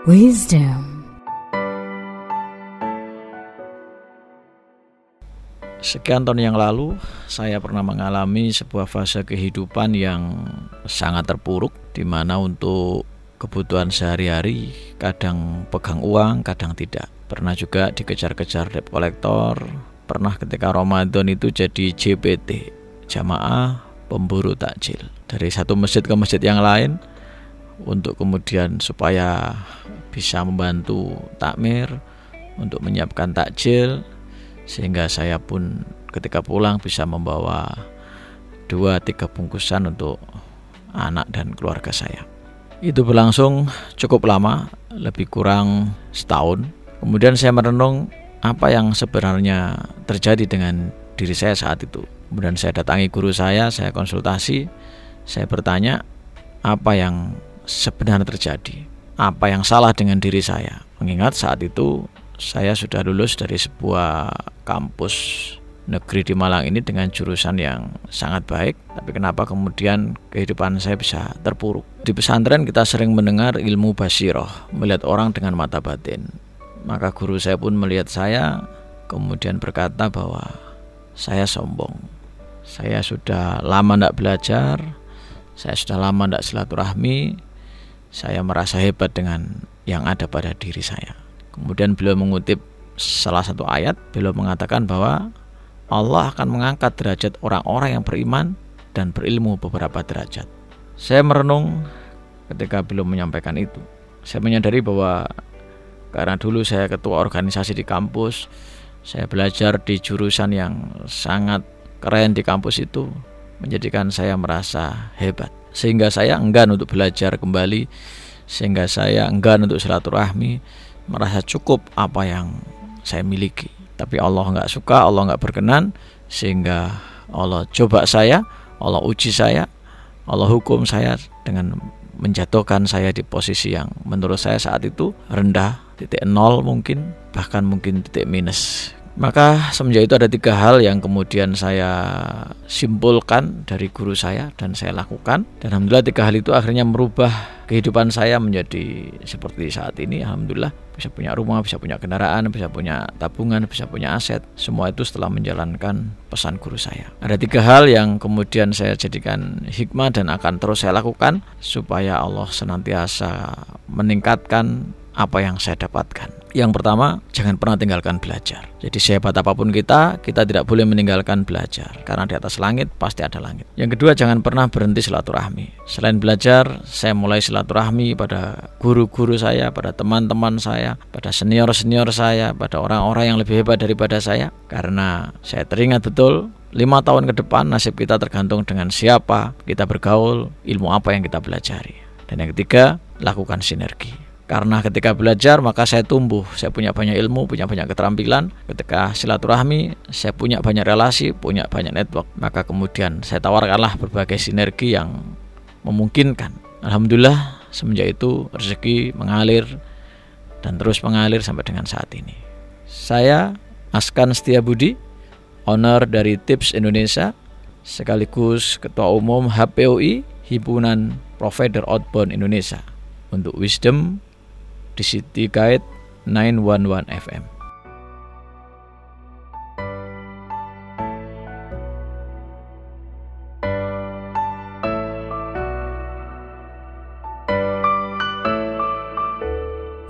Wisdom. Sekian tahun yang lalu, saya pernah mengalami sebuah fase kehidupan yang sangat terpuruk, di mana untuk kebutuhan sehari-hari kadang pegang uang, kadang tidak. Pernah juga dikejar-kejar debt collector, pernah ketika Ramadan itu jadi JPT, jamaah pemburu takjil. Dari satu masjid ke masjid yang lain, untuk kemudian supaya bisa membantu takmir, untuk menyiapkan takjil, sehingga saya pun ketika pulang bisa membawa 2-3 bungkusan untuk anak dan keluarga saya. Itu berlangsung cukup lama, lebih kurang setahun. Kemudian saya merenung apa yang sebenarnya terjadi dengan diri saya saat itu. Kemudian saya datangi guru saya konsultasi, saya bertanya apa yang sebenarnya terjadi, apa yang salah dengan diri saya. Mengingat saat itu saya sudah lulus dari sebuah kampus negeri di Malang ini dengan jurusan yang sangat baik, tapi kenapa kemudian kehidupan saya bisa terpuruk? Di pesantren kita sering mendengar ilmu basiroh, melihat orang dengan mata batin. Maka guru saya pun melihat saya, kemudian berkata bahwa saya sombong. Saya sudah lama tidak belajar, saya sudah lama tidak silaturahmi, saya merasa hebat dengan yang ada pada diri saya. Kemudian beliau mengutip salah satu ayat, beliau mengatakan bahwa Allah akan mengangkat derajat orang-orang yang beriman dan berilmu beberapa derajat. Saya merenung ketika beliau menyampaikan itu. Saya menyadari bahwa karena dulu saya ketua organisasi di kampus, saya belajar di jurusan yang sangat keren di kampus itu, menjadikan saya merasa hebat. Sehingga saya enggan untuk belajar kembali, sehingga saya enggan untuk silaturahmi, merasa cukup apa yang saya miliki. Tapi Allah enggak suka, Allah enggak berkenan, sehingga Allah coba saya, Allah uji saya, Allah hukum saya dengan menjatuhkan saya di posisi yang menurut saya saat itu rendah, titik nol mungkin, bahkan mungkin titik minus. Maka semenjak itu ada 3 hal yang kemudian saya simpulkan dari guru saya dan saya lakukan. Dan alhamdulillah 3 hal itu akhirnya merubah kehidupan saya menjadi seperti saat ini. Alhamdulillah bisa punya rumah, bisa punya kendaraan, bisa punya tabungan, bisa punya aset. Semua itu setelah menjalankan pesan guru saya. Ada 3 hal yang kemudian saya jadikan hikmah dan akan terus saya lakukan supaya Allah senantiasa meningkatkan apa yang saya dapatkan. Yang pertama, jangan pernah tinggalkan belajar. Jadi sehebat apapun kita tidak boleh meninggalkan belajar, karena di atas langit pasti ada langit. Yang kedua, jangan pernah berhenti silaturahmi. Selain belajar, saya mulai silaturahmi pada guru-guru saya, pada teman-teman saya, pada senior-senior saya, pada orang-orang yang lebih hebat daripada saya. Karena saya teringat betul, 5 tahun ke depan nasib kita tergantung dengan siapa kita bergaul, ilmu apa yang kita pelajari. Dan yang ketiga, lakukan sinergi. Karena ketika belajar maka saya tumbuh, saya punya banyak ilmu, punya banyak keterampilan. Ketika silaturahmi, saya punya banyak relasi, punya banyak network. Maka kemudian saya tawarkanlah berbagai sinergi yang memungkinkan. Alhamdulillah semenjak itu rezeki mengalir dan terus mengalir sampai dengan saat ini. Saya Askan Setiabudi, owner dari Tips Indonesia, sekaligus Ketua Umum HPOI, Himpunan Provider Outbound Indonesia, untuk Wisdom di City Guide 911 FM.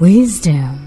Wisdom.